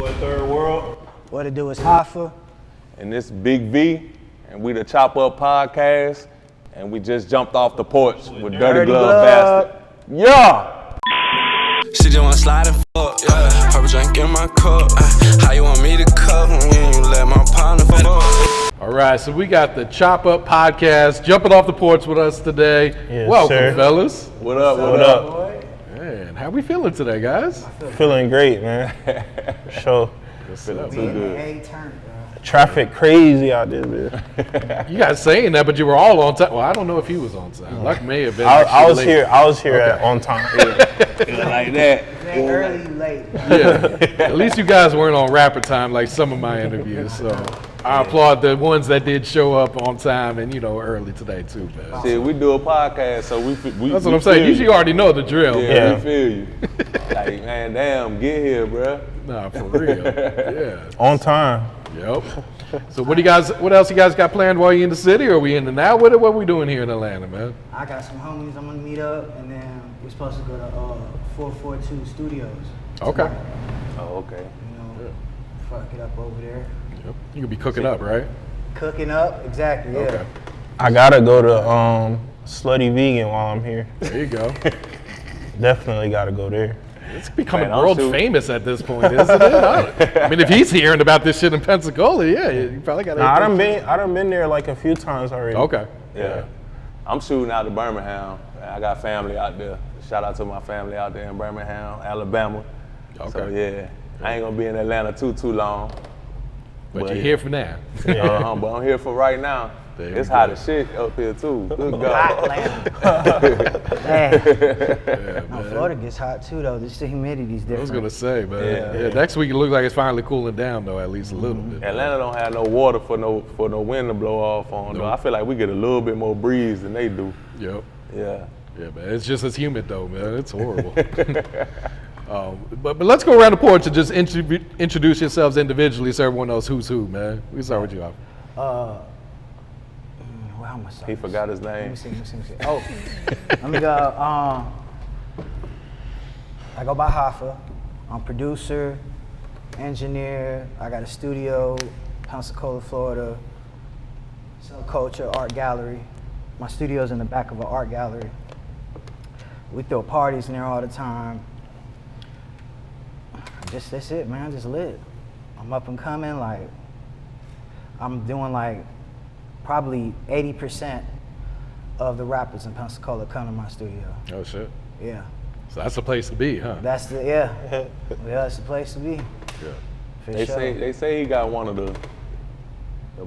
boy, Third World. What it do is Hoffa. And this Big V, and we the Chop Up Podcast, and we just jumped off the porch with Dirty Glove Bastard. Yeah! She just wanna slide and fuck, yeah. Purple drink in my cup. How you want me to cup when you let my partner fuck? All right, so we got the Chop Up Podcast jumping off the porch with us today. Yes, welcome, sir. fellas. What up, What up? Man, how we feeling today, guys? Feeling great, man. Sure. Feeling We too in the good. A turn, bro. Traffic crazy out there, man. You guys saying that, but you were all on time. Well, I don't know if he was on time. Luck may have been. I was late. here. I was here on time. Like that. If it ain't early, you late. Yeah. At least you guys weren't on rapid time like some of my interviews. So I applaud the ones that did show up on time and early today too, man. Shit, we do a podcast, so we That's what I'm saying. Usually you already know the drill. Yeah, Yeah. we feel you. Like, man, damn, get here, bruh. Nah, for real. Yeah. On time. Yep. So what else you guys got planned while you in the city, or are we in the now? What are we doing here in Atlanta, man? I got some homies I'm gonna meet up, and then we're supposed to go to 442 Studios. Okay. tonight. Oh, okay. Fuck it up over there. Yep. You could be cooking up, right? Cooking up, exactly, yeah. Okay. I gotta go to Slutty Vegan while I'm here. There you go. Definitely gotta go there. It's becoming Man, I'm world too- famous at this point, isn't it? I mean, if he's hearing about this shit in Pensacola, yeah, you probably got to. Nah, I done been there like a few times already. Okay. Yeah. I'm shooting out to Birmingham. I got family out there. Shout out to my family out there in Birmingham, Alabama. Okay. So yeah, I ain't gonna be in Atlanta too long. But you're yeah. here for now. But I'm here for right now. There It's we hot go. as shit up here too. Good Hot God. Atlanta. Hey, Yeah, no, man. Florida gets hot too, though. Just the humidity's different. I was gonna say, man. Yeah. Yeah. Next week it looks like it's finally cooling down, though, at least a little bit. Atlanta don't have no water for no wind to blow off on. Though. I feel like we get a little bit more breeze than they do. Yep. Yeah. Yeah, man. It's just as humid, though, man. It's horrible. But let's go around the porch and just introduce yourselves individually, so everyone knows who's who, man. We start with you, Hoffa. How am I starting He this? forgot his Let name. me see. Oh, let me go. I go by Hoffa. I'm producer, engineer. I got a studio, Pensacola, Florida. Culture art gallery. My studio's in the back of an art gallery. We throw parties in there all the time. That's it, man. Just lit. I'm up and coming. Like, I'm doing like probably 80% of the rappers in Pensacola come to my studio. Oh, shit. Yeah. So that's the place to be, huh? That's the, yeah. That's the place to be. Yeah. For They sure. say he got one of the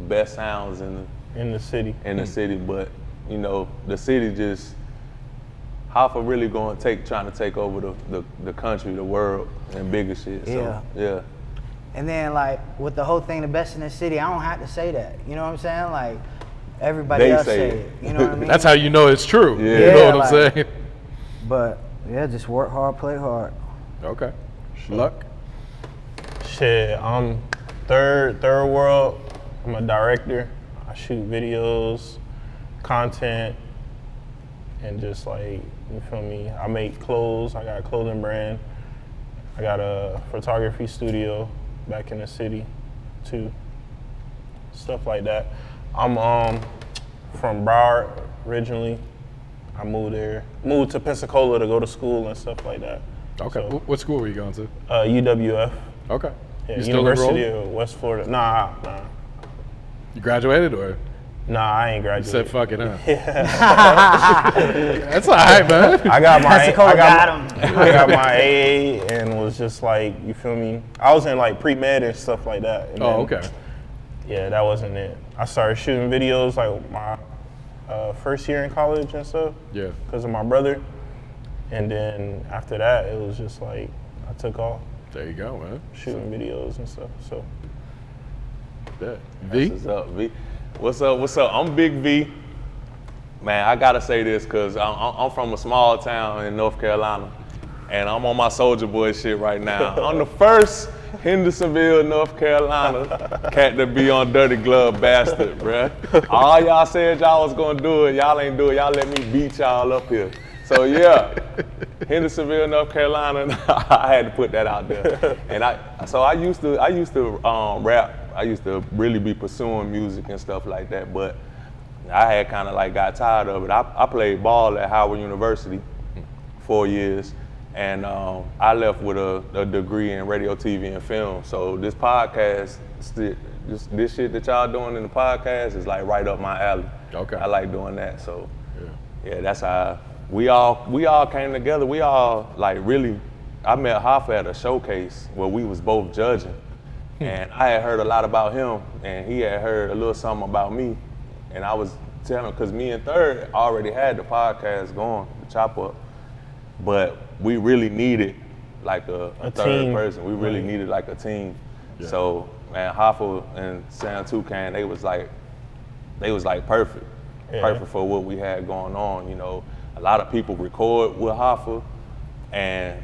best sounds in In the city. the city, but the city just Hoffa really trying to take over the country, the world, and bigger shit. So, yeah. And then like with the whole thing, the best in the city, I don't have to say that. You know what I'm saying? Like everybody They else say say it. it. You know what I mean? That's how you know it's true. Yeah. You know Yeah, what I'm like- saying? But yeah, just work hard, play hard. Okay. Luck. Shit, I'm third world. I'm a director. I shoot videos, content, and just like, you feel me? I make clothes. I got a clothing brand. I got a photography studio back in the city too. Stuff like that. I'm from Broward originally. I moved to Pensacola to go to school and stuff like that. Okay. So, What school were you going to? UWF. Okay. Yeah, You still University enrolled? of West Florida. Nah. You graduated, or Nah, I ain't you graduated. said fuck it, huh? That's all right, man. I got my Pensacola got 'em. I got my AA and was just like, you feel me? I was in like pre-med and stuff like that. And Oh, then, okay. Yeah, that wasn't it. I started shooting videos like my first year in college and stuff Yeah. because of my brother. And then after that, it was just like, I took off There you go, man. shooting videos and stuff. So Bet. V? What's up, V? What's up? I'm Big V. Man, I gotta say this because I'm from a small town in North Carolina, and I'm on my Soldier Boy shit right now. I'm the first Hendersonville, North Carolina cat to be on Dirty Glove Bastard, bruh. All y'all said y'all was gonna do it, y'all ain't do it. Y'all let me beat y'all up here. So yeah, Hendersonville, North Carolina. I had to put that out there. And I used to rap. I used to really be pursuing music and stuff like that, but I had kind of like got tired of it. I played ball at Howard University 4 years, and I left with a degree in radio, TV, and film. So this podcast, this shit that y'all doing in the podcast is like right up my alley. Okay. I like doing that. So yeah, that's how we all came together. We all like really. I met Hoffa at a showcase where we was both judging, and I had heard a lot about him, and he had heard a little something about me, and I was telling him because me and Third already had the podcast going, the Chop Up, but we really needed like a third team. person. We really needed like a team. Yeah. So man, Hoffa and Sam Toucan, they was like perfect. Perfect for what we had going on. You know, a lot of people record with Hoffa, and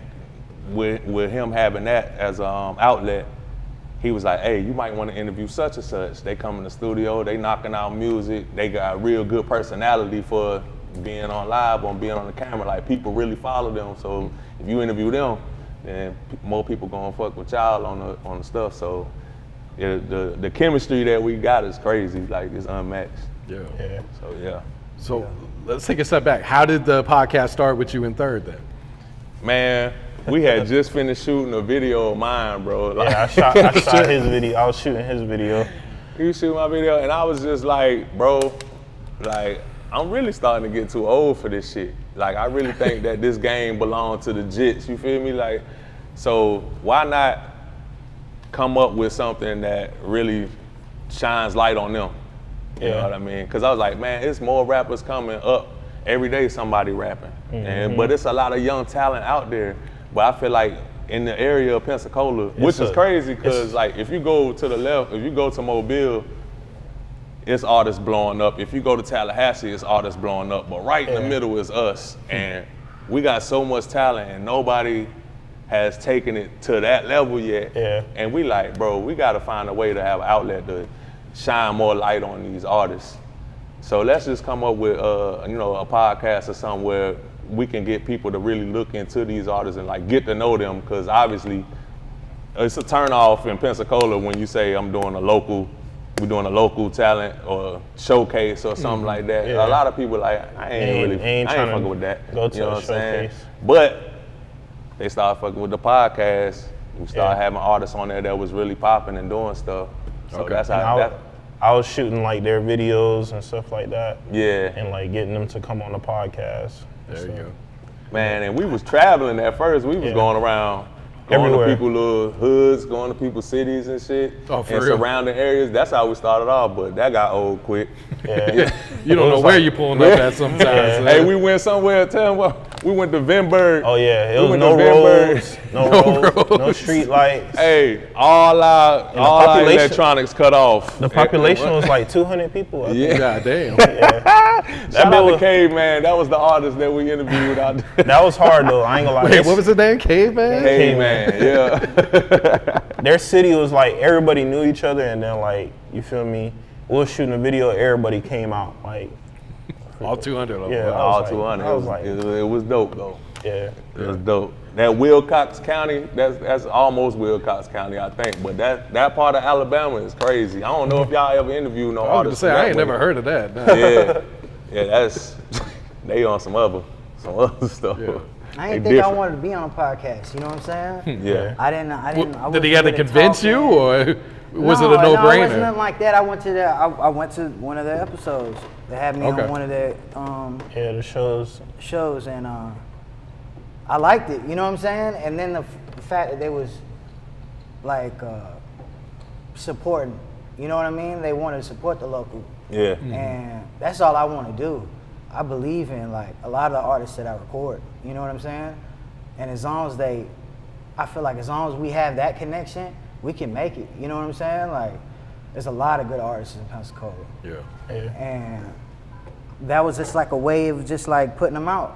with him having that as an outlet, he was like, hey, you might want to interview such and such. They come in the studio, they knocking out music, they got a real good personality for being on live, on being on the camera. Like, people really follow them, so if you interview them, then more people gonna fuck with y'all on the stuff. So yeah, the chemistry that we got is crazy, like it's unmatched. Yeah. So yeah. So let's take a step back. How did the podcast start with you and Third then? Man, we had just finished shooting a video of mine, bro. Like, Yeah, I shot his video. I was shooting his video. he shoot my video, and I was just like, bro, like, I'm really starting to get too old for this shit. Like, I really think that this game belongs to the Jits, you feel me? Like, so why not come up with something that really shines light on them? You know what I mean? Because I was like, man, it's more rappers coming up every day, somebody rapping. But it's a lot of young talent out there. But I feel like in the area of Pensacola, which is crazy, because like if you go to the left, if you go to Mobile, it's artists blowing up. If you go to Tallahassee, it's artists blowing up. But right in the middle is us. And we got so much talent, and nobody has taken it to that level yet. And we like, bro, we got to find a way to have an outlet to shine more light on these artists. So let's just come up with a podcast or something where we can get people to really look into these artists and like get to know them, because obviously it's a turn off in Pensacola when you say we're doing a local talent or showcase or something like that. A lot of people like, I ain't fucking with that. Go to a showcase. But they start fucking with the podcast. We start having artists on there that was really popping and doing stuff. So that's how I was shooting like their videos and stuff like that. Yeah. And like getting them to come on the podcast. There you go. Man, and we was traveling at first. We was going around, going Everywhere. to people's little hoods, going to people's cities and shit. Oh, for and real? surrounding areas. That's how we started off, but that got old quick. You don't know where you're pulling up at sometimes. Hey, we went somewhere, tell them what, we went to Vinburg. Oh yeah, it We was went no to Vinburg. roads, no roads, no street lights. Hey, all our population- electronics cut off. The population was like 200 people. I think. God damn. Shout out to was- Caveman. That was the artist that we interviewed out there. That was hard though. I ain't gonna lie. Wait, what was his name? Caveman? Caveman, yeah. Their city was like everybody knew each other, and then like you feel me. We were shooting a video. Everybody came out like All 200 of them. Yeah. Wow. All like- 200. I was like- it was dope though. yeah. It was dope. That Wilcox County, that's almost Wilcox County, I think. But that part of Alabama is crazy. I don't know if y'all ever interviewed no I was gonna artists. say, from I that ain't way. never heard of that. No. Yeah, that's they on some other stuff. Yeah. I didn't They think I different. wanted to be on a podcast. You know what I'm saying? Yeah. I didn't. I Did he wasn't have to good at convince you, talking. or was No, it a No, it wasn't no-brainer? nothing like that. I went to one of their episodes. They had me Okay. on one of their Yeah, the shows. shows, and I liked it. You know what I'm saying? And then the fact that they was like supporting. You know what I mean? They wanted to support the local, Yeah. and that's all I want to do. I believe in like a lot of the artists that I record. You know what I'm saying? And as long as I feel like as long as we have that connection, we can make it. You know what I'm saying? Like, there's a lot of good artists in Pensacola. Yeah. And that was just like a way of just like putting them out.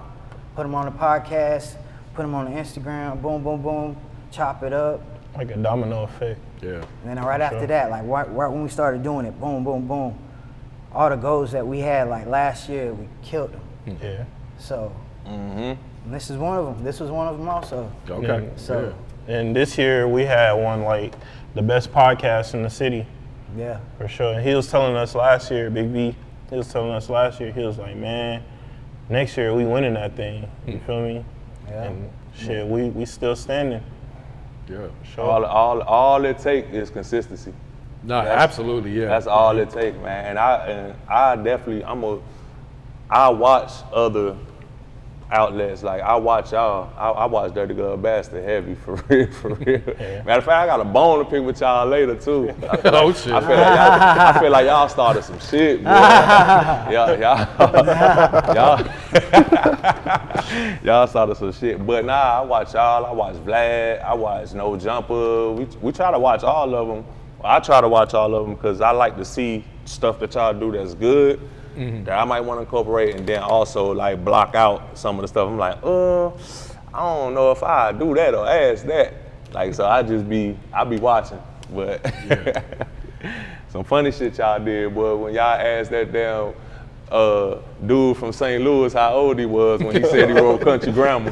Put them on the podcast, put them on the Instagram, boom, boom, boom, chop it up. Like a domino effect. Yeah. And then right after that, like right when we started doing it, boom, boom, boom, all the goals that we had like last year, we killed them. Yeah. So And this is one of them. This was one of them also. Okay. So, And this year we had one like the best podcast in the city. yeah. For sure. And he was telling us last year, Big V, he was telling us last year, he was like, man, next year we winning that thing. You feel me? Yeah. And shit, we still standing. Yeah. Sure. All it takes is consistency. No, absolutely, yeah. That's all it takes, man. And I definitely, I watch other outlets. Like I watch y'all. I watch Dirty Glove Bastard heavy for real, for real. Matter of fact, I got a bone to pick with y'all later too. Oh shit. I feel like y'all started some shit, boy. Y'all started some shit. But nah, I watch y'all. I watch Vlad. I watch No Jumper. We try to watch all of them. I try to watch all of them because I like to see stuff that y'all do that's good. That I might want to incorporate, and then also like block out some of the stuff. I'm like, I don't know if I do that or ask that. Like, so I be watching. But some funny shit y'all did, boy, when y'all asked that damn dude from St. Louis how old he was when he said he wrote Country Grammar.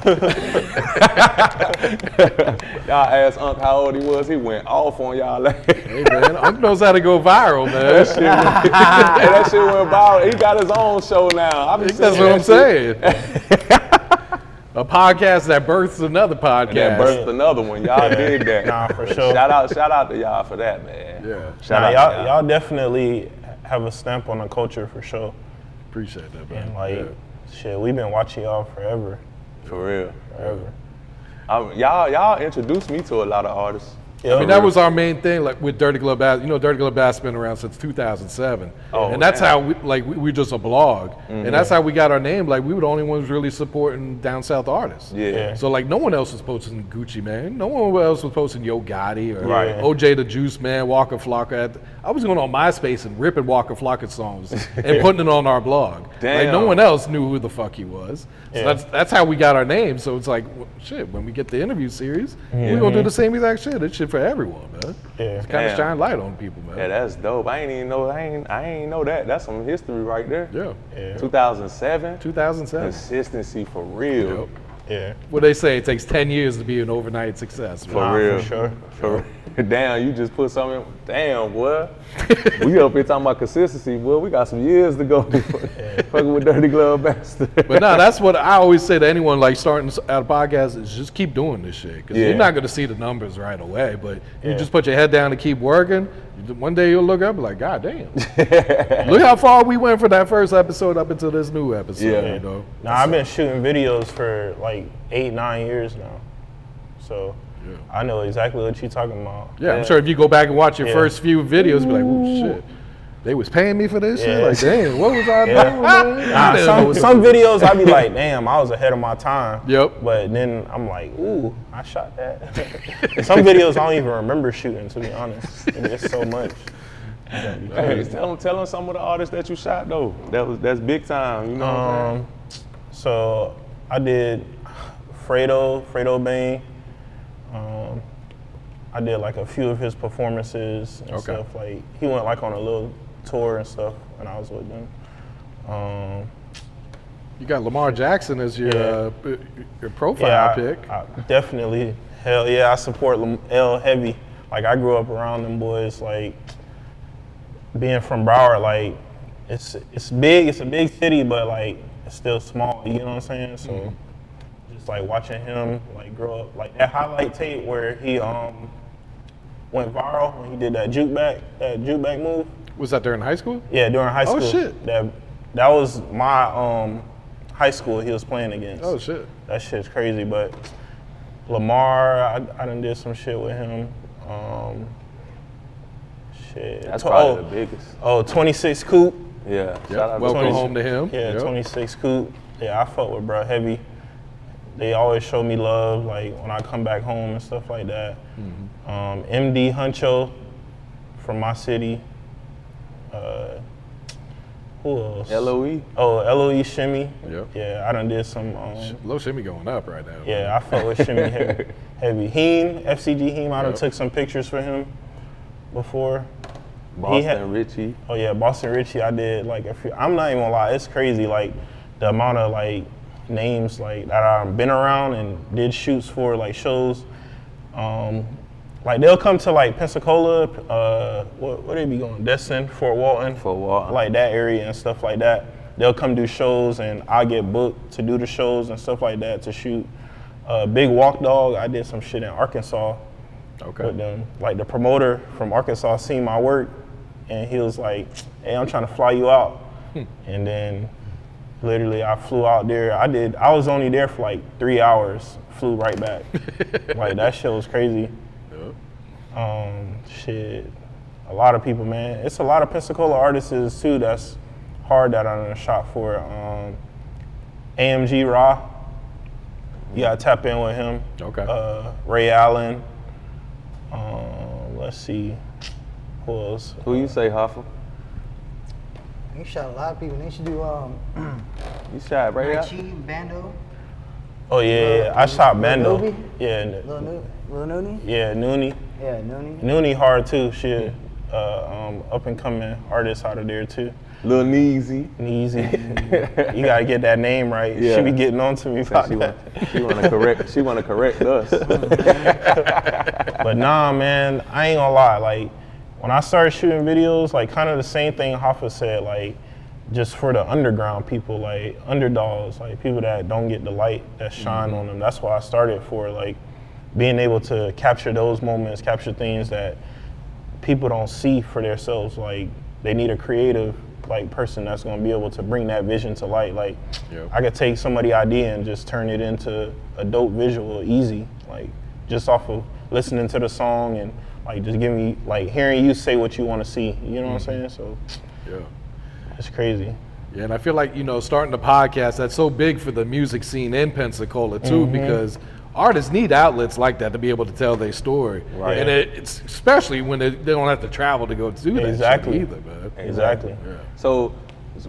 Y'all asked Unc how old he was, he went off on y'all. Hey man, Unc knows how to go viral, man. That shit went viral. He got his own show now. That's what I'm saying. A podcast that births another podcast. That birthed another one. Y'all dig that. Nah, for sure. Shout out to y'all for that, man. Yeah. Shout Nah, out to y'all definitely have a stamp on the culture for sure. Appreciate that, man. And like, shit, we've been watching y'all forever. For real. Forever. Y'all introduced me to a lot of artists. Yeah. I mean, that was our main thing, like with Dirty Glove Bass. You know, Dirty Glove Bass been around since 2007, and that's how we're just a blog, and that's how we got our name. Like we were the only ones really supporting down south artists. Yeah. So like no one else was posting Gucci Mane, no one else was posting Yo Gotti or Right. OJ the Juice Man, Waka Flocka. I was going on MySpace and ripping Waka Flocka songs and putting it on our blog. Damn. Like no one else knew who the fuck he was. So Yeah. that's how we got our name. So it's like, well, shit, when we get the interview series, we're gonna do the same exact shit. It's shit for everyone, man. Yeah. Kind of Damn. shine light on people, man. Yeah, that's dope. I ain't know that. That's some history right there. Yeah. 2007. 2007. Consistency for real. Yep. Yeah. What they say, it takes 10 years to be an overnight success. Man. For real. For sure. For damn, you just put something. Damn, boy. We up here talking about consistency, boy. We got some years to go. Fucking with Dirty Glove Bastard. But no, that's what I always say to anyone like starting out a podcast is just keep doing this shit. Because you're not going to see the numbers right away. But you just put your head down and keep working. One day you'll look up and be like, God damn. Look how far we went from that first episode up into this new episode. Yeah. You know? Now I've been shooting videos for like 8-9 years now, so I know exactly what you're talking about. Yeah, I'm sure if you go back and watch your Yeah. first few videos, be like, "Ooh, shit, they was paying me for this shit." Yeah. Like, damn, what was I Yeah. doing, man? Nah, I didn't know what some videos I be like, damn, I was ahead of my time. Yep. But then I'm like, ooh, I shot that. And some videos I don't even remember shooting, to be honest. It's so much. Hey, tell them some of the artists that you shot though. That's big time. You know what I'm saying? So I did Fredo Bang. I did like a few of his performances and stuff. Like he went like on a little tour and stuff, and I was with them. You got Lamar Jackson as your profile pick. I definitely, hell yeah, I support L heavy. Like I grew up around them boys. Like being from Broward, like it's big. It's a big city, but like it's still small. You know what I'm saying? So just like watching him like grow up, like that highlight tape where he went viral when he did that juke back move. Was that during high school? Yeah, during high school. Oh shit. That was my high school he was playing against. Oh shit. That shit's crazy. But Lamar, I done did some shit with him. Shit. That's probably the biggest. Oh, 26 Coupe. Yeah. Yep. Shout out to Welcome 26. home to him. Yeah, Yep. 26 Coupe. Yeah, I fuck with bro heavy. They always show me love, like when I come back home and stuff like that. MD Huncho from my city. Who else? LOE. Oh, LOE Shimmy. Yep. Yeah, I done did some. Low shimmy going up right now. Yeah, I fuck with Shimmy heavy. Heem, FCG Heem, I done took some pictures for him before. Boston Richie. Oh yeah, Boston Richie, I did like a few. I'm not even gonna lie, it's crazy like the amount of like names like that I've been around and did shoots for like shows. Like they'll come to like Pensacola, where they be going? Destin, Fort Walton, like that area and stuff like that. They'll come do shows and I get booked to do the shows and stuff like that to shoot. Big Walk Dog, I did some shit in Arkansas with them. Like the promoter from Arkansas seen my work and he was like, hey, I'm trying to fly you out. And then literally I flew out there. I was only there for like 3 hours, flew right back. Like that shit was crazy. Shit, a lot of people, man. It's a lot of Pensacola artists too that's hard that I done shot for. AMG Raw, you gotta tap in with him. Ray Allen. Let's see, who else? Who you say, Hoffa? You shot a lot of people. They should do You shot Ray Allen? Chi, Bando. Oh yeah, I shot Bando. Lil Yeah. Lil Noonie? Yeah, Noonie. Yeah, Noonie. Noonie hard too. Shit, up and coming artist out of there too. Lil Neezy. Neezy. You gotta get that name right. Yeah. She be getting on to me about that. She wanna correct us. But nah, man, I ain't gonna lie. Like when I started shooting videos, like kind of the same thing Hoffa said. Like just for the underground people, like underdogs, like people that don't get the light that shine on them. That's what I started for. Like being able to capture those moments, capture things that people don't see for themselves. Like they need a creative like person that's gonna be able to bring that vision to light. Like I could take somebody's idea and just turn it into a dope visual easy, like just off of listening to the song and like just give me like hearing you say what you want to see. You know what I'm saying? So it's crazy. Yeah, and I feel like, you know, starting the podcast, that's so big for the music scene in Pensacola too, because artists need outlets like that to be able to tell their story. Right. And it's especially when they don't have to travel to go do that Exactly. shit either, man. Exactly. Yeah. So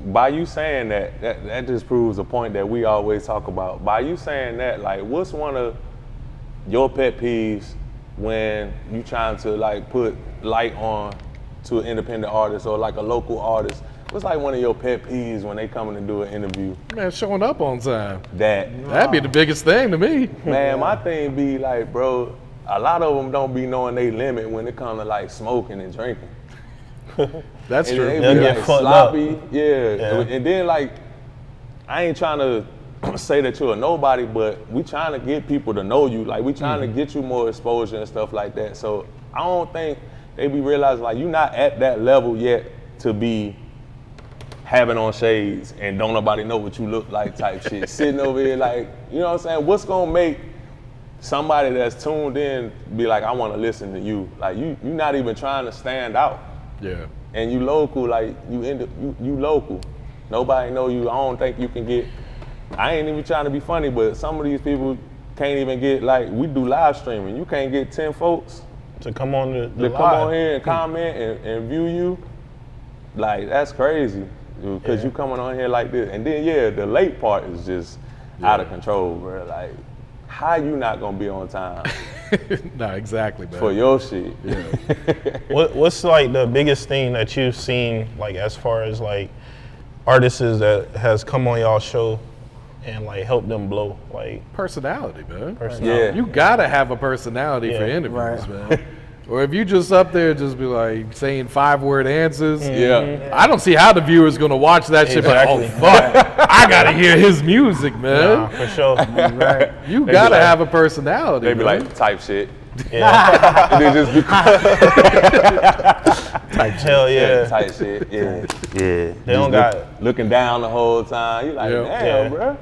by you saying that just proves a point that we always talk about. By you saying that, like, what's one of your pet peeves when you trying to like put light on to an independent artist or like a local artist? What's like one of your pet peeves when they coming to do an interview? Man, showing up on time. That'd be the biggest thing to me. Man, my thing be like, bro, a lot of them don't be knowing they limit when it comes to like smoking and drinking. That's And true. they They'll be get like fucked sloppy, up. yeah. And then like, I ain't trying to say that you're a nobody, but we trying to get people to know you. Like we trying to get you more exposure and stuff like that. So I don't think they be realizing like you're not at that level yet to be having on shades and don't nobody know what you look like type shit. Sitting over here like, you know what I'm saying? What's gonna make somebody that's tuned in be like, I wanna listen to you? Like you not even trying to stand out. Yeah. And you local, like you local. Nobody know you. I don't think you can get, I ain't even trying to be funny, but some of these people can't even get, like, we do live streaming. You can't get 10 folks To come on the to live. come on here and comment and view you. Like, that's crazy. Because you coming on here like this. And then, the late part is just out of control, bro. Like, how you not gonna be on time No, exactly, man. for your shit? Yeah. What's like the biggest thing that you've seen, like as far as like artists that has come on y'all show and like helped them blow? Like Personality, man. Yeah. You gotta have a personality for Yeah. interviews, man. Or if you just up there just be like saying 5-word answers, Yeah. I don't see how the viewer's gonna watch that shit. But Exactly. oh fuck, I gotta hear his music, man. nah, for sure. You They gotta be like- have a personality. They be man. like, type shit. Yeah. And then just be Hell yeah. type shit. Yeah. They don't got. Looking down the whole time. You like, Yeah. damn, Yeah. bro.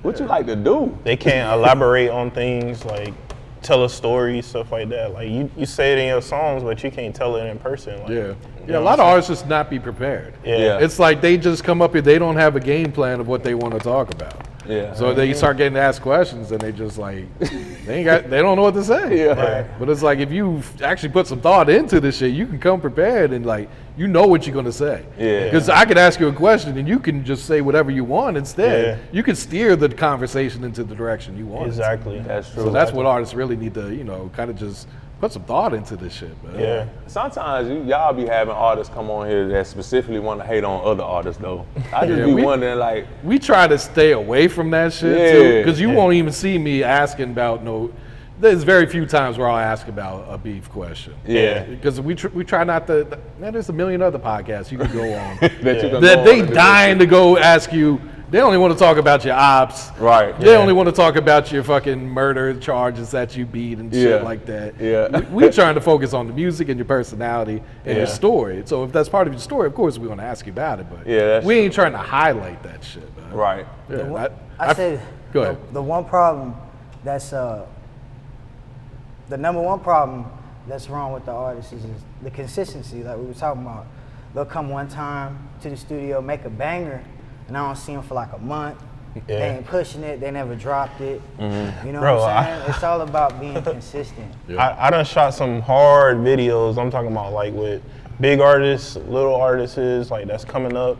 What you like to do? They can't elaborate on things, like tell a story, stuff like that. Like you say it in your songs, but you can't tell it in person. Like, Yeah. you Yeah, know a what lot I'm of artists just not be prepared. saying? Yeah. It's like they just come up here, they don't have a game plan of what they want to talk about. Yeah. So they start getting asked questions and they just like, they don't know what to say. Yeah. Right. But it's like, if you actually put some thought into this shit, you can come prepared and like, you know what you're gonna say. Yeah. Because I could ask you a question and you can just say whatever you want instead. Yeah. You can steer the conversation into the direction you want. Exactly. That's true. So that's what artists really need to, kind of just put some thought into this shit, man. Yeah. Sometimes y'all be having artists come on here that specifically want to hate on other artists though. I just Yeah, be we- wondering like, We try to stay away from that shit too, because you won't even see me asking about There's very few times where I'll ask about a beef question. Yeah. Because we try not to. Man, there's a million other podcasts you can go on that you can that go they on and do dying to go ask you. They only want to talk about your ops. Right. They only want to talk about your fucking murder charges that you beat and shit like that. Yeah. We trying to focus on the music and your personality and your story. So if that's part of your story, of course we're gonna ask you about it. But that's we ain't trying to highlight that shit, man. Right. Yeah, I said go ahead. the one problem that's the number one problem that's wrong with the artists is the consistency, like we were talking about. They'll come one time to the studio, make a banger, and I don't see them for like a month. They ain't pushing it, they never dropped it. You know Bro, what I'm saying? It's all about being consistent. I done shot some hard videos. I'm talking about like with big artists, little artists, like that's coming up.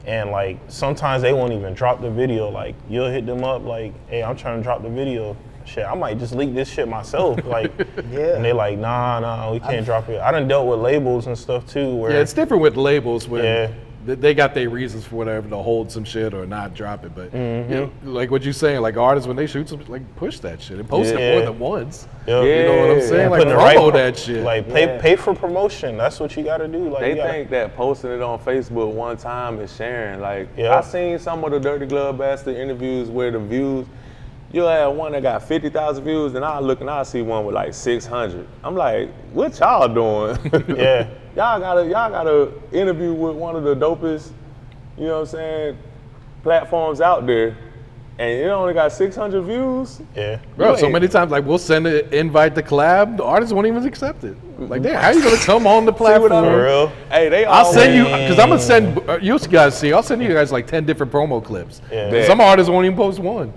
And like sometimes they won't even drop the video. Like you'll hit them up like, hey, I'm trying to drop the video. Shit, I might just leak this shit myself. Like, and they like, nah, we can't drop it. I done dealt with labels and stuff too. Where Yeah, it's different with labels when they got their reasons for whatever to hold some shit or not drop it. But you know, like what you're saying, like artists when they shoot some, like push that shit and post it more than once. You know what I'm saying? Like promo that shit. Like pay for promotion. That's what you got to do. Like They think that posting it on Facebook one time is sharing. Like Yeah. I seen some of the Dirty Glove Bastard interviews where the views, you'll have one that got 50,000 views, and I look and I see one with like 600. I'm like, what y'all doing? Yeah. y'all gotta interview with one of the dopest, you know what I'm saying, platforms out there, and it only got 600 views. Yeah. Bro, so many times, like we'll send an invite to collab, the artists won't even accept it. Like, damn, how you gonna come on the platform? For real? Hey, I'll send you, because I'm gonna send, you guys see, I'll send you guys like 10 different promo clips. Yeah. Some artists won't even post one.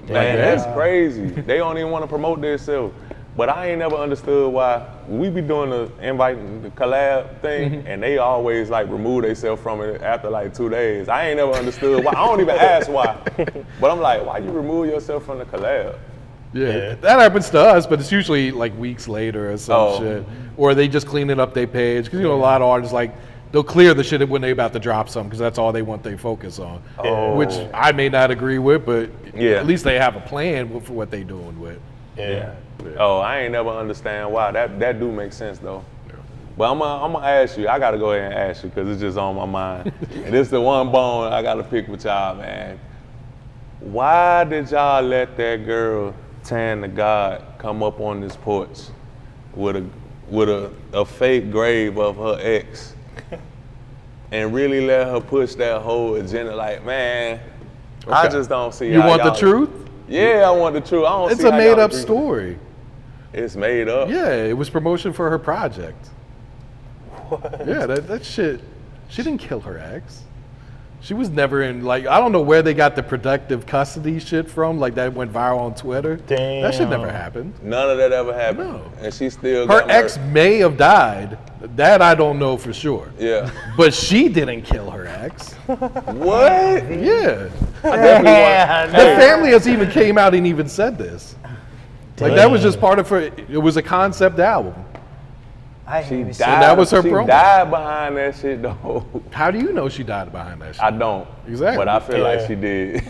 Man, that's crazy. They don't even want to promote themselves. But I ain't never understood why we be doing the invite, the collab thing, and they always like remove themselves from it after like 2 days. I ain't never understood why. I don't even ask why. But I'm like, why you remove yourself from the collab? Yeah, that happens to us, but it's usually like weeks later or some shit. Or they just clean it up their page. Because, you know, a lot of artists, like, they'll clear the shit when they're about to drop something because that's all they want they focus on. Which I may not agree with, but at least they have a plan for what they doing with. Yeah. Oh, I ain't never understand why. That do make sense, though. But I'm gonna ask you. I gotta go ahead and ask you because it's just on my mind. And this is the one bone I gotta pick with y'all, man. Why did y'all let that girl, Tan the God, come up on this porch with a fake grave of her ex and really let her push that whole agenda? Like, man, I just don't see. You how want the y'all- truth? Yeah, I want the truth. I don't It's see a how made y'all up agree. story. It's made up. Yeah, it was promotion for her project. What? Yeah, that shit. She didn't kill her ex. She was never in, like, I don't know where they got the productive custody shit from, like that went viral on Twitter. Damn. That shit never happened. None of that ever happened. No. And she still Her got ex may have died. That I don't know for sure. Yeah. But she didn't kill her ex. What? Yeah. I definitely The family has even came out and even said this. Like that was just part of her. It was a concept album. I didn't even see died, that was her she promo. died behind that shit, though. How do you know she died behind that shit? I don't. Exactly. But I feel like she did.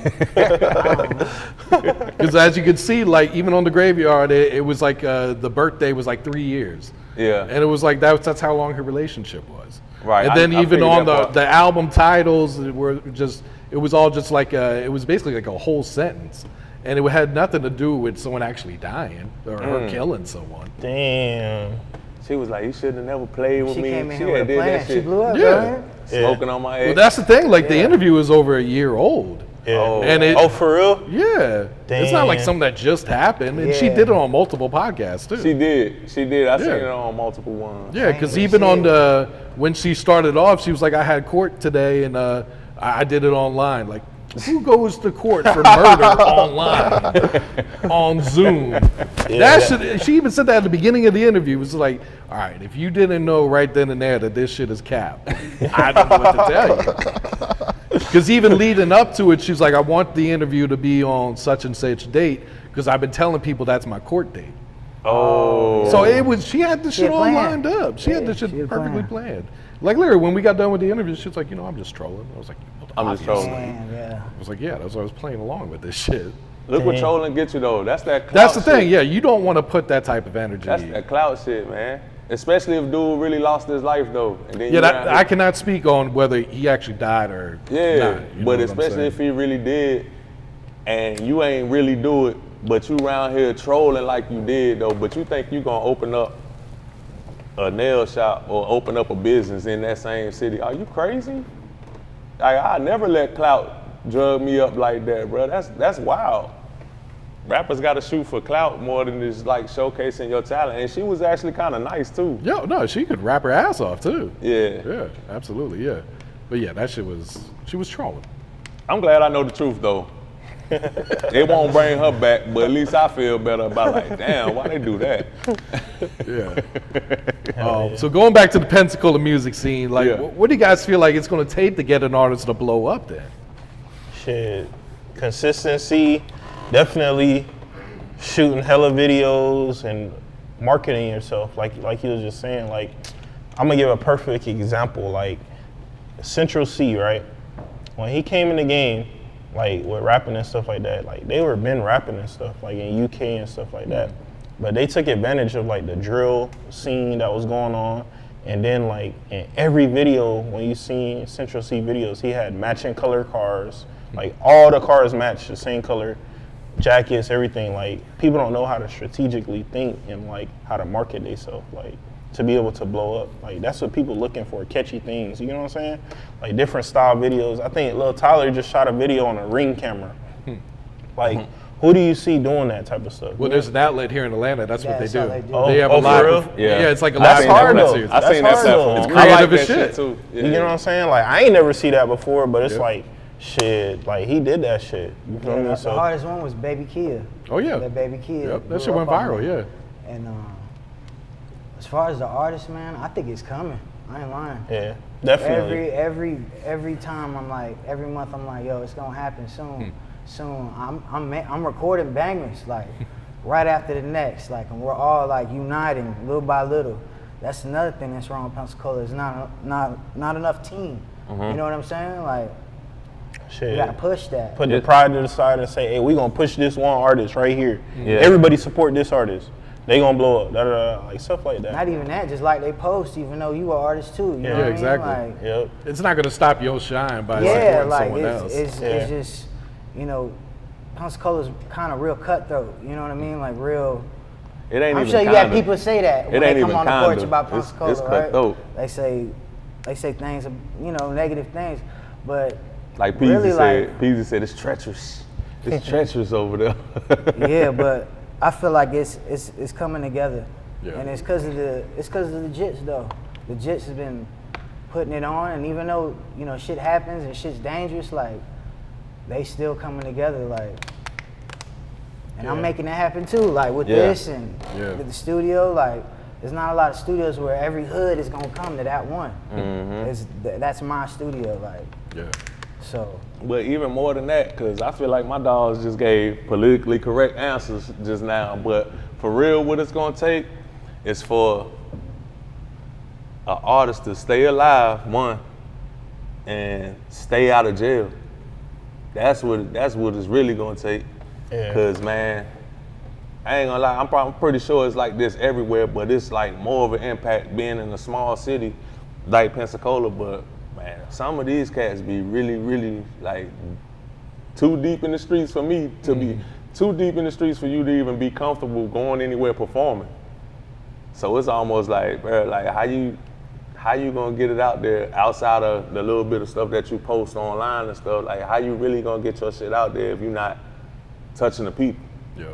Because as you can see, like even on the graveyard, it was like the birthday was like 3 years. Yeah. And it was like that's how long her relationship was. Right. And then I even figured on that part. the album titles were just, it was all just like it was basically like a whole sentence. And it had nothing to do with someone actually dying or her killing someone. Damn. She was like, you should have never played with She me. came in She here had with a did plan. that She shit. blew up, Yeah. right? Smoking on my Well, ex. that's the thing. Like the interview is over a year old. Yeah. And it, Oh, for real? yeah. It's not like Damn. something that just happened. And she Yeah. did it on multiple podcasts too. She did. I seen Yeah. it on multiple ones. Yeah, because Dang, even shit. on when she started off, she was like, I had court today and I did it online. Like, who goes to court for murder online on Zoom? She even said that at the beginning of the interview. It was like, all right, if you didn't know right then and there that this shit is cap, I don't know what to tell you. Because even leading up to it, she's like, I want the interview to be on such and such date because I've been telling people that's my court date. Oh. So it was. She had the shit had all planned. lined up. She had the she shit had perfectly planned. planned. Like literally, when we got done with the interview, she was like, I'm just trolling. I was like, I'm just obviously. trolling. Damn, yeah. I was like, yeah, that's why I was playing along with this shit. Look what Dang. trolling get you though. That's that clout That's the thing. shit. Yeah, you don't want to put that type of energy. That's that clout shit, man. Especially if dude really lost his life though. And then Yeah, you around I here- cannot speak on whether he actually died or Yeah, not. You know but what I'm especially saying? if he really did, and you ain't really do it, but you around here trolling like you did though, but you think you gonna open up a nail shop or open up a business in that same city? Are you crazy? I never let clout drug me up like that, bro. That's wild. Rappers gotta shoot for clout more than just like showcasing your talent, and she was actually kind of nice too. Yo, no, she could rap her ass off too. Yeah. Yeah, absolutely, yeah. But yeah, that shit was, she was trolling. I'm glad I know the truth though. It won't bring her back, but at least I feel better about like, damn, why they do that? Yeah. So going back to the Pensacola music scene, like, Yeah. what do you guys feel like it's going to take to get an artist to blow up then? Shit, consistency, definitely shooting hella videos and marketing yourself. Like he was just saying, like, I'm gonna give a perfect example. Like Central C, right? When he came in the game, like with rapping and stuff like that, like they were been rapping and stuff, like in UK and stuff like that. But they took advantage of like the drill scene that was going on. And then like in every video, when you seen Central C videos, he had matching color cars. Like all the cars match the same color, jackets, everything. Like people don't know how to strategically think and like how to market themselves, like to be able to blow up. Like that's what people looking for, catchy things. You know what I'm saying? Like different style videos. I think Lil Tyler just shot a video on a Ring camera. Like who do you see doing that type of stuff? Well, there's an outlet here in Atlanta. That's Yeah, what they that's how do. they do. Oh, They have oh, a for live. real? Yeah, it's like a That's live hard, performance though. series. I That's seen that hard, though. platform. It's I like creative that as shit shit. too. Yeah. You know what I'm saying? Like I ain't never see that before, but it's Yeah. like shit. Like he did that shit. You feel me? The So hardest one was Baby Kia. Oh yeah. That Baby Kia. Yep, that blew shit went up on viral. me. Yeah. And as far as the artist, man, I think it's coming. I ain't lying. yeah, definitely. Every time I'm like, every month I'm like, yo, it's gonna happen soon. Soon. I'm recording bangers like right after the next, like, and we're all like uniting little by little. That's another thing that's wrong with Pensacola. Is not enough team. You know what I'm saying? Like, Shit. you gotta push that. Put the pride to the side and say, hey, we gonna push this one artist right here. Yeah. Everybody support this artist. They gonna blow up. Da, da, da, like stuff like that. Not even that, just like they post, even though you are artist too. You know Yeah, what I mean? exactly. Like, Yep. It's not going to stop your shine by yeah, supporting like someone else. it's Yeah. just, you know, Pensacola's kind of real cutthroat. You know what I mean? Like real. It ain't I'm even sure you kinda. have people say that when It they ain't come even on the porch kinda. about It's- Pensacola, it's right? cutthroat. They say things, you know, negative things, but Like Peezy really, said, like, Peezy said it's treacherous. It's treacherous over there. yeah, but I feel like it's coming together, Yeah. and it's because of the Jits though. The Jits has been putting it on, and even though you know shit happens and shit's dangerous, like they still coming together, like. And I'm making it happen too, like with Yeah. this and Yeah. with the studio. Like, there's not a lot of studios where every hood is gonna come to that one. That's my studio, like. Yeah. So. But even more than that, because I feel like my dogs just gave politically correct answers just now. But for real, what it's gonna take is for an artist to stay alive, one, and stay out of jail. That's what it's really gonna take. Yeah. Cause man, I ain't gonna lie, I'm pretty sure it's like this everywhere, but it's like more of an impact being in a small city like Pensacola. But man, some of these cats be really, really like too deep in the streets for me to be too deep in the streets for you to even be comfortable going anywhere performing. So it's almost like, bro, like how you gonna get it out there outside of the little bit of stuff that you post online and stuff? Like how you really gonna get your shit out there if you're not touching the people? Yeah.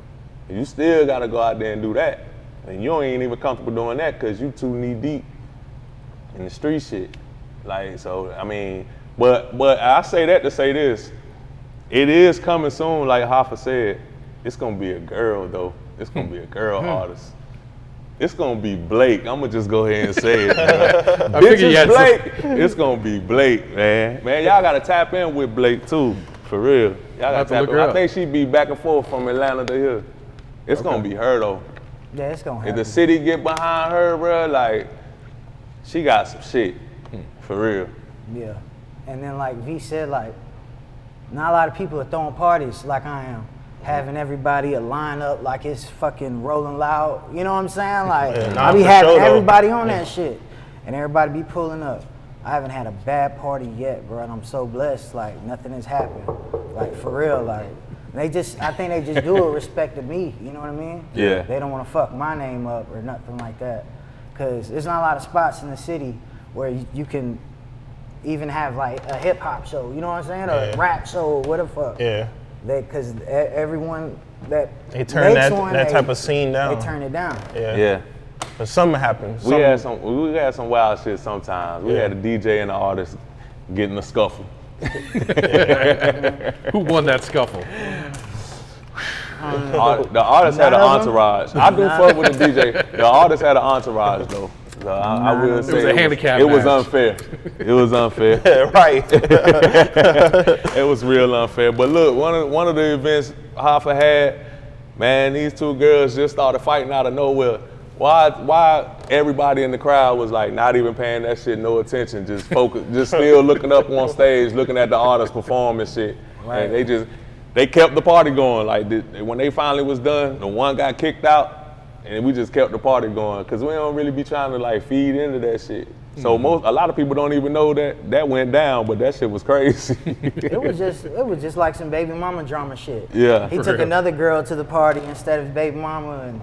You still gotta go out there and do that. And you ain't even comfortable doing that because you too knee deep in the street shit. Like, so, I mean, but I say that to say this. It is coming soon, like Hoffa said. It's gonna be a girl though. It's gonna be a girl artist. It's gonna be Blake. I'm gonna just go ahead and say it. I figured you Bitch, had it's Blake. It's gonna be Blake, man. Man, y'all gotta tap in with Blake too, for real. Y'all have gotta to tap look in. her I up. think she be back and forth from Atlanta to here. It's gonna be her though. Yeah, it's gonna If happen. the city get behind her, bro, like, she got some shit, for real. Yeah. And then like V said, like, not a lot of people are throwing parties like I am. Having everybody a line up like it's fucking Rolling Loud. You know what I'm saying? Like, I be having everybody on that shit. And everybody be pulling up. I haven't had a bad party yet, bro, and I'm so blessed. Like, nothing has happened. Like, for real, like, I think they just do it respect to me, you know what I mean? Yeah. They don't want to fuck my name up or nothing like that. Because there's not a lot of spots in the city where you can even have, like, a hip-hop show, you know what I'm saying? Or a rap show, or what the fuck. Yeah. Because everyone that They turn makes that one, type of scene down. They turn it down. Yeah. But something happens. We had some wild shit sometimes. We had a DJ and an artist getting a scuffle. Who won that scuffle? The artist had an entourage. I do fuck with the DJ. The artist had an entourage though. So I will say it was a handicap it was match. unfair. It was unfair. Right. It was real unfair. But look, one of the events Hoffa had, man, these two girls just started fighting out of nowhere. Why everybody in the crowd was like not even paying that shit no attention, just focus, just still looking up on stage, looking at the artists perform and shit. Right. And they kept the party going. Like when they finally was done, the one got kicked out, and we just kept the party going because we don't really be trying to like feed into that shit. So a lot of people don't even know that went down, but that shit was crazy. It was just like some baby mama drama shit. Yeah. He For took real. another girl to the party instead of baby mama, and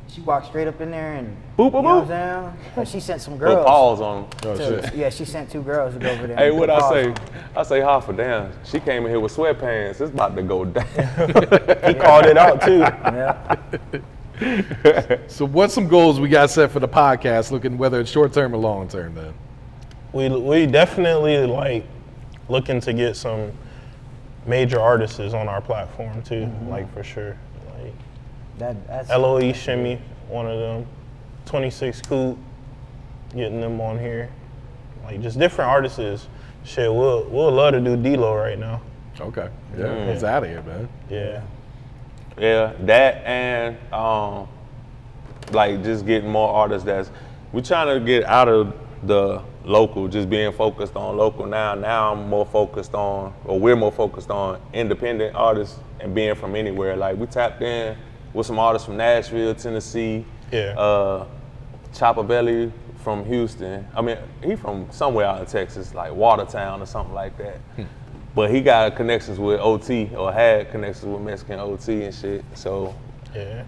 she walked straight up in there and Boop, boop, you know what boop. I'm saying? But she sent some Put girls. pause on them. Oh, shit. Yeah, she sent 2 girls to go over there. Hey, and what put I pause say? on. I say, Hoffa, damn, she came in here with sweatpants. It's about to go down. He called it out too. Yeah. So what's some goals we got set for the podcast, looking whether it's short term or long term then? We definitely like looking to get some major artists on our platform too, like for sure. Like That's LOE Shimmy, one of them. 26 Coop, getting them on here. Like just different artists. Shit, we'll love to do D-Lo right now. Okay. Yeah, he's out of here, man. Yeah. Yeah, that and like just getting more artists we're trying to get out of the local, just being focused on local now. Now we're more focused on independent artists and being from anywhere. Like we tapped in with some artists from Nashville, Tennessee. Yeah. Chopper Belly from Houston. I mean, he from somewhere out in Texas, like Watertown or something like that. But he got connections with OT, or had connections with Mexican OT and shit. So, Yeah.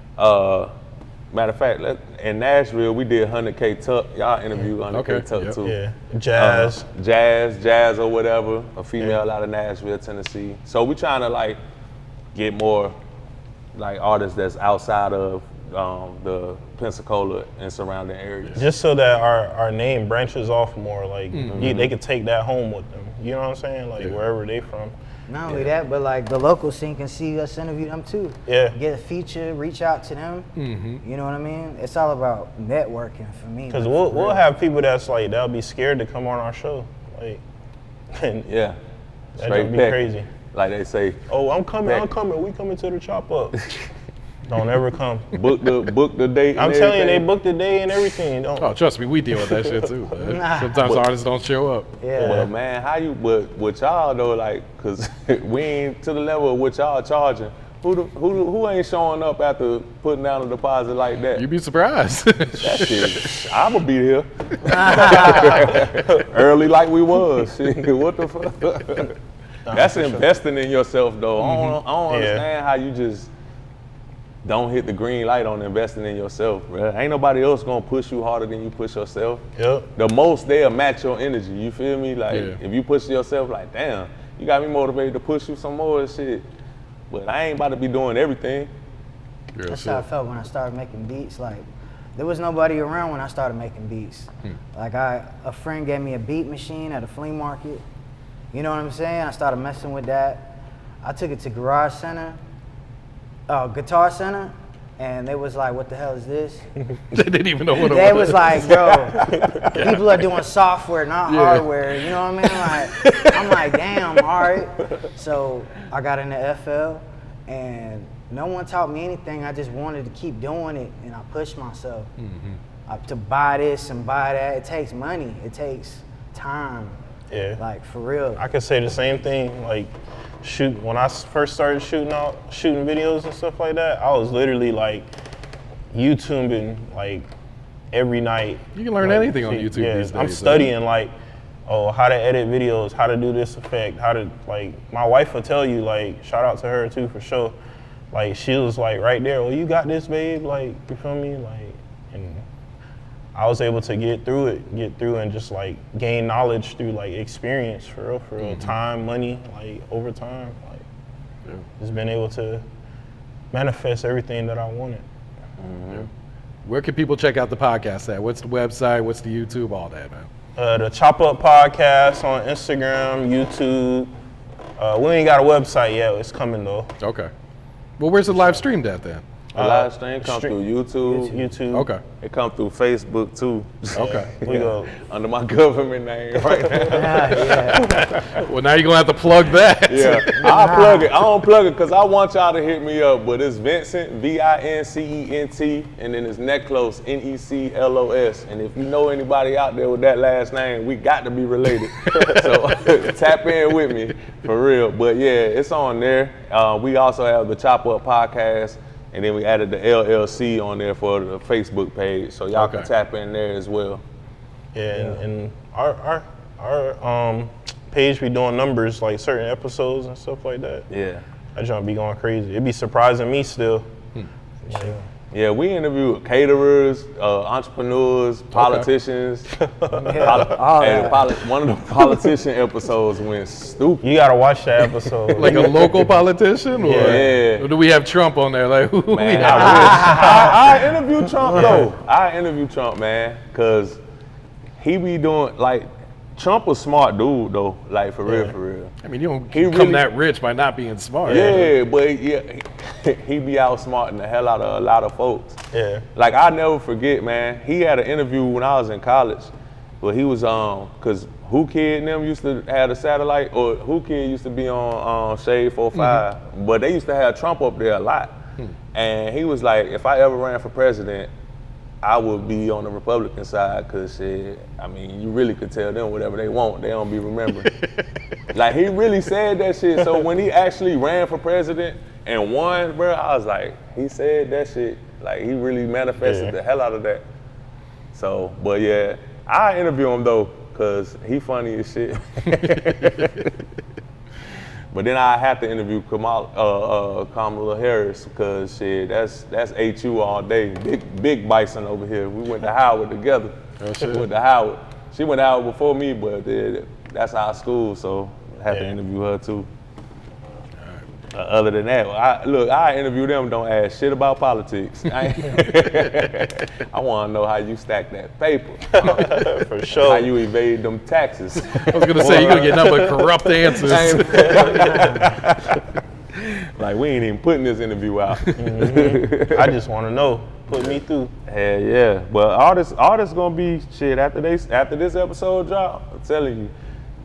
matter of fact, in Nashville, we did 100K Tuck. Y'all interviewed 100K Okay, Tuck yep. too. Yeah. Jazz. Jazz or whatever, a female out of Nashville, Tennessee. So we trying to like get more like artists that's outside of the Pensacola and surrounding areas. Just so that our name branches off more, like they could take that home with them. You know what I'm saying? Like wherever they from. not only that, but like the local scene can see us interview them too. Yeah. Get a feature, reach out to them. You know what I mean? It's all about networking for me. Cause like, we'll for real. have people that's like that'll be scared to come on our show. Like, and Yeah. that Straight would be back. crazy. Like they say, Oh, I'm coming. Back. We coming to the chop up. Don't ever come. book the date. I'm and telling you, they everything. booked the day and everything. Don't. Oh, trust me, we deal with that shit too, man. Sometimes artists don't show up. Yeah. But man, how you with y'all though? Like, cause we ain't to the level of what y'all charging. Who ain't showing up after putting down a deposit like that? You'd be surprised. That shit, I'ma be here early like we was. Shit, what the fuck? That's investing in yourself though. I don't understand how you just don't hit the green light on investing in yourself, bro. Ain't nobody else gonna push you harder than you push yourself. Yep. The most they'll match your energy. You feel me? Like Yeah. if you push yourself, like damn, you got me motivated to push you some more and shit. But I ain't about to be doing everything. Real That's shit. how I felt when I started making beats. Like, there was nobody around when I started making beats. Like, a friend gave me a beat machine at a flea market. You know what I'm saying? I started messing with that. I took it to Garage Center, Guitar Center, and they was like, "What the hell is this?" They didn't even know what it They was. was like, "Bro, people are doing software, not hardware." You know what I mean? Like, I'm like, "Damn, all right." So I got into FL, and no one taught me anything. I just wanted to keep doing it, and I pushed myself to buy this and buy that. It takes money. It takes time. Yeah. Like, for real. I could say the same thing. Like, when I first started shooting videos and stuff like that, I was literally like YouTubing like every night. You can learn anything on YouTube these days. I'm studying like, how to edit videos, how to do this effect, how to, like, my wife will tell you, like, shout out to her too for sure. Like, she was like right there, well, you got this, babe, like, you feel me? Like, and I was able to get through and just like gain knowledge through like experience, for real, time, money, like over time, like just been able to manifest everything that I wanted. Where can people check out the podcast at? What's the website? What's the YouTube? All that, man. The Chop Up Podcast on Instagram, YouTube. We ain't got a website yet. It's coming though. Okay. Well, where's the live streamed at then? The live stream come through YouTube. YouTube. Okay. It come through Facebook too. Okay. We go Under my government name right now. Well, now you're gonna have to plug that. Yeah, I'll plug it. I don't plug it because I want y'all to hit me up. But it's Vincent, Vincent, and then it's Neclos, Neclos. And if you know anybody out there with that last name, we got to be related. So tap in with me for real. But yeah, it's on there. We also have the Chop Up Podcast. And then we added the LLC on there for the Facebook page, so y'all can tap in there as well. Yeah, and our page be doing numbers, like certain episodes and stuff like that. Yeah. That junk be going crazy. It be surprising me still. Yeah, we interview caterers, entrepreneurs, politicians. One of the politician episodes went stupid. You gotta watch that episode. Like a local politician, or do we have Trump on there? Like, who Man, we have? I interview Trump though. I interview Trump, man, cause he be doing like. Trump was smart dude though, like for real. I mean, you don't become that rich by not being smart. Yeah, but he be outsmarting the hell out of a lot of folks. Yeah. Like I never forget, man. He had an interview when I was in college, where he was cause Who Kid and them used to have a satellite, or Who Kid used to be on Shade 45, but they used to have Trump up there a lot. And he was like, if I ever ran for president, I would be on the Republican side, because I mean, you really could tell them whatever they want. They don't be remembering. Like, he really said that shit. So when he actually ran for president and won, bro, I was like, he said that shit. Like, he really manifested the hell out of that. So, but yeah, I interview him though, because he funny as shit. But then I have to interview Kamala Harris, because shit, that's HU all day. Big bison over here. We went to Howard together. Went to Howard. She went to Howard before me, but that's our school, so I have to interview her too. Other than that, I interview them, don't ask shit about politics. I want to know how you stack that paper. For sure. How you evade them taxes. I was gonna say, you're gonna get nothing but corrupt answers. Like, we ain't even putting this interview out. I just want to know. Put me through. Hell yeah. But all this gonna be shit after this episode drop. I'm telling you,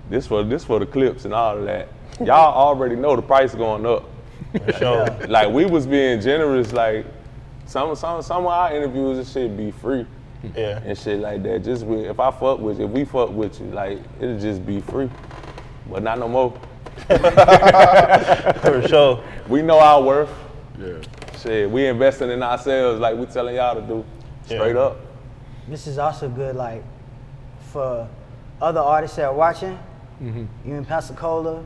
this for the clips and all of that. Y'all already know the price going up. For sure. Like, we was being generous. Like, some of our interviews and shit be free. Yeah. And shit like that. Just if we fuck with you, like, it'll just be free. But not no more. For sure. We know our worth. Yeah. Shit, we investing in ourselves like we telling y'all to do. Straight up. This is also good, like, for other artists that are watching. You in Pensacola,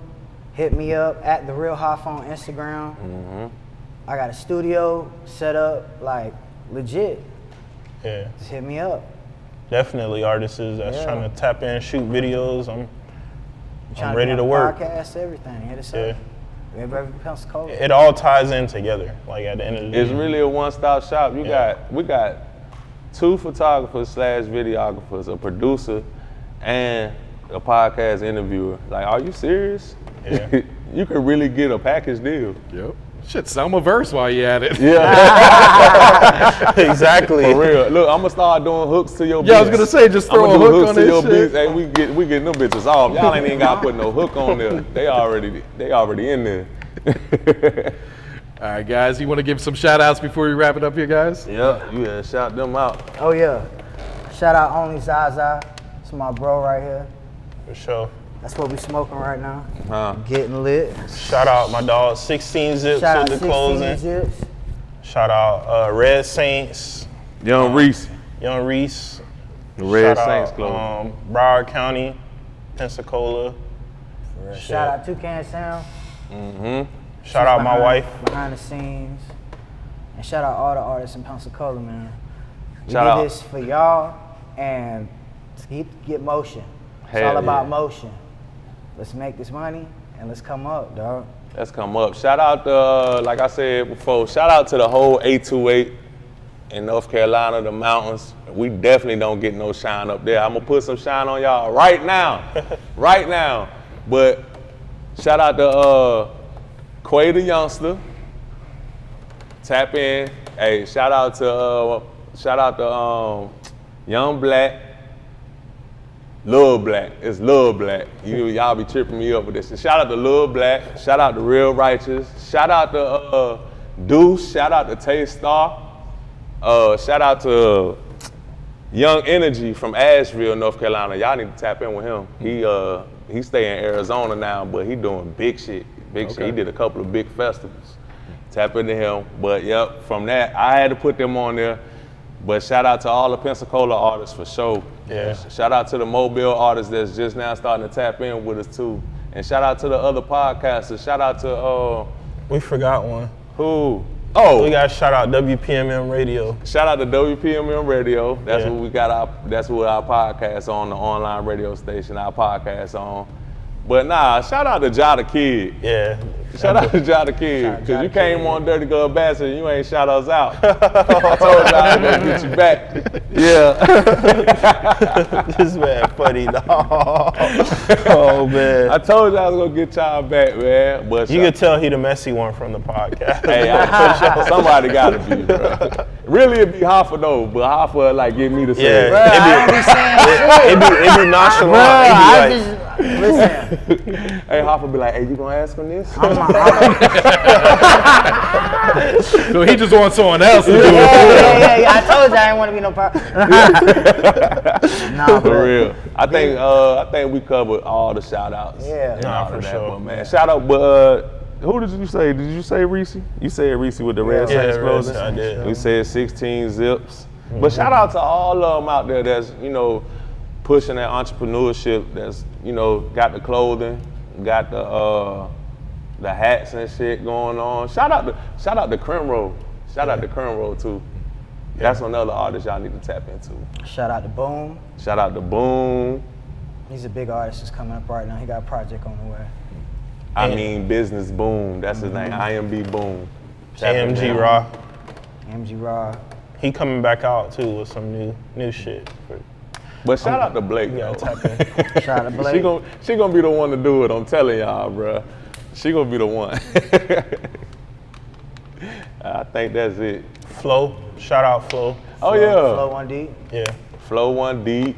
hit me up at The Real Hoffa on Instagram. I got a studio set up, like, legit. Yeah. Just hit me up. Definitely artists that's trying to tap in, shoot videos. I'm ready be to on work. Podcast, everything. Hit us Yeah. up. Everybody Pensacola. It all ties in together, like at the end of the day. It's really a one-stop shop. We got 2 photographers / videographers, a producer, and a podcast interviewer. Like, are you serious? Yeah. You can really get a package deal. Yep. Shit, sell a verse while you at it. Yeah. Exactly. For real. Look, I'm gonna start doing hooks to your beats. Yeah, I was gonna say, just throw a do hook hooks on to your this shit. beats. Hey, we getting them bitches off. Y'all ain't even gotta put no hook on there. They already in there. All right, guys, you want to give some shout outs before we wrap it up here, guys? Yeah, you gotta shout them out. Oh yeah. Shout out Only Zaza. It's my bro right here. For sure. That's what we smoking right now. Huh. Getting lit. Shout out my dog 16 Zips Shout out at the 16 closing. Zips. Shout out Red Saints, Young Reese. Young Reese. The Red Shout Saints out, Club. Broward County, Pensacola. Shout out Toucan Sound. Shout out my wife. Behind the scenes. And shout out all the artists in Pensacola, man. We Shout did out. this for y'all and to get motion. It's Hell all about yeah. motion. Let's make this money and let's come up, dog. Let's come up. Shout out to, like I said before, shout out to the whole 828 in North Carolina, the mountains. We definitely don't get no shine up there. I'm gonna put some shine on y'all right now, right now. But shout out to Quay the Youngster. Tap in. Hey, shout out to Young Black. Lil Black. It's Lil Black. Y'all be tripping me up with this. Shout out to Lil Black. Shout out to Real Righteous. Shout out to Deuce. Shout out to Tay Star. Shout out to Young Energy from Asheville, North Carolina. Y'all need to tap in with him. He stay in Arizona now, but he doing big shit. Big shit. He did a couple of big festivals. Tap into him. But yep, from that, I had to put them on there. But shout out to all the Pensacola artists for sure. Yeah. Shout out to the Mobile artists that's just now starting to tap in with us too. And shout out to the other podcasters. Shout out to We forgot one. who? Oh, We got to shout out WPMM Radio. shout out to WPMM Radio. That's Yeah. what we got that's what our podcast on, the online radio station, our podcast on. But nah, shout out to Jada Kid. Yeah. Shout out to Jada Kid, because Jada you came Kid. on Dirty Glove Bastard and you ain't shout us out. I told y'all I was gonna get you back. Yeah. This man funny, dog. Oh, man. I told y'all I was gonna get y'all back, man. But You could tell he the messy one from the podcast. hey, somebody gotta be, bro. Really, it'd be Hoffa though, but Hoffa like get me to say Yeah. it. Bruh, I don't be saying shit. it be nonchalant. Bruh, It I be just, listen, Hey, Hoffa be like, hey, you gonna ask him this? So he just wants someone else to do it. yeah. I told you I didn't want to be no part. Nah, For but real. I think we covered all the shout outs. Yeah. and Nah, all for of that, sure. but man, shout out, but who did you say? Did you say Reese? You said Reese with the Red Yeah, Saints Red closing. Saints, I did. We said 16 Zips. But shout out to all of them out there that's, pushing that entrepreneurship, that's, got the clothing, got the hats and shit going on. Shout out to Crim Roll. Shout out to Crim Roll too. That's another artist y'all need to tap into. shout out to Boom. Shout out to Boom. He's a big artist that's coming up right now. He got a project on the way. I mean Business Boom. That's his name. IMB Boom. Tap in AMG there. Raw. MG Raw. He coming back out too with some new shit. But shout out to Blake, We though. gotta tap in. Shout out to Blake. She gonna be the one to do it. I'm telling y'all, bruh. She gonna be the one. I think that's it. Flow. Shout out Flow. Oh yeah, Flow 1D. Yeah. Flow 1D.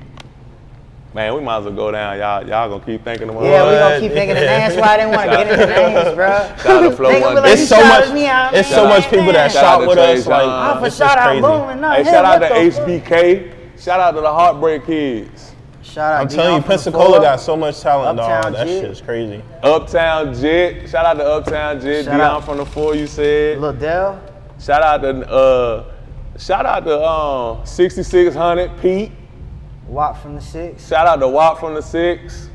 Man, we might as well go down. Y'all gonna keep thinking of Yeah, we gonna keep thinking the names. That's why I didn't want to get into names, bro. Shout out to Flow They gonna be 1D. like, It's you so shouted much. me out, It's man. so much people that Shout out shot to with Trey us. John. Like, Hoffa, it's just shout out crazy. Boom and Hey, nothing. shout out What to the fuck? HBK. Shout out to the Heartbreak Kids. Shout out I'm Dion telling you, from the Pensacola floor. got so much talent, Uptown dog. That Jit. shit's crazy. Uptown Jet. Shout out to Uptown Jet. Shout Dion out. from the 4, you said. Lil Del. Shout out to 6600 Pete. Watt from the 6. Shout out to Wop from the 6.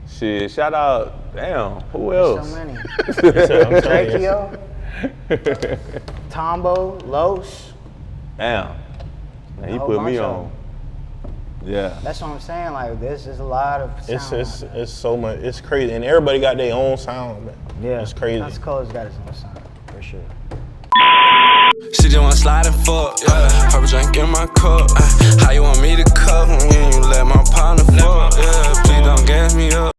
Shit, shout out, damn, who else? So many. I'm telling you. Drakeo. Tombo. Los. Damn. Man, he whole put me bunch of on. Yeah. That's what I'm saying. Like, there's a lot of sound. It's so much. It's crazy, and everybody got their own sound, man. Yeah. It's crazy. Pensacola's got his own sound, for sure. She just wanna slide and fuck, yeah. Purple drink in my cup. How you want me to cup when you let my partner fuck, yeah. Please don't gas me up.